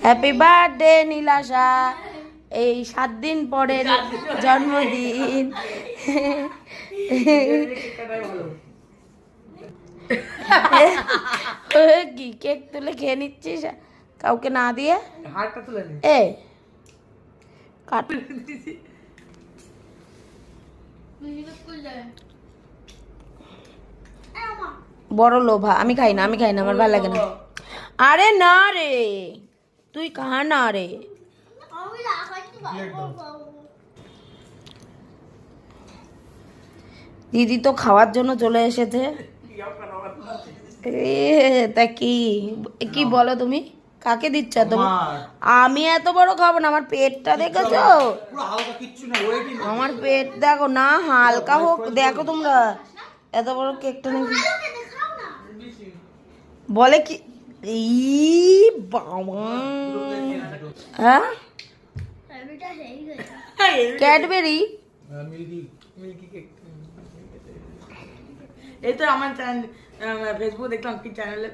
Happy birthday Nilasha, এই 7 দিন পরের জন্মদিন। কি কেক তুলে খেয়ে নিচ্ছিস কাউকে না দিয়ে? হাতটা তুলে নে। এ কাট। বড় লোভা, আমি খাই না, আমি খাই না, আমার ভালো লাগে না। আরে না রে, তুই খা না রে। দিদি তো খাওয়ার জন্য চলে এসেছে। তা কি কি বলো তুমি? কাকে দিচ্ছ তুমি? আমি এত বড় খাবো না, আমার পেটটা দেখেছো? আমার পেট দেখো না, হালকা হোক। দেখো তোমরা এত বড় কেকটা নাকি বলে কি? হ্যাঁ, ক্যাডবেরি। এই তো আমার ফেসবুক দেখলাম কি চ্যানেলে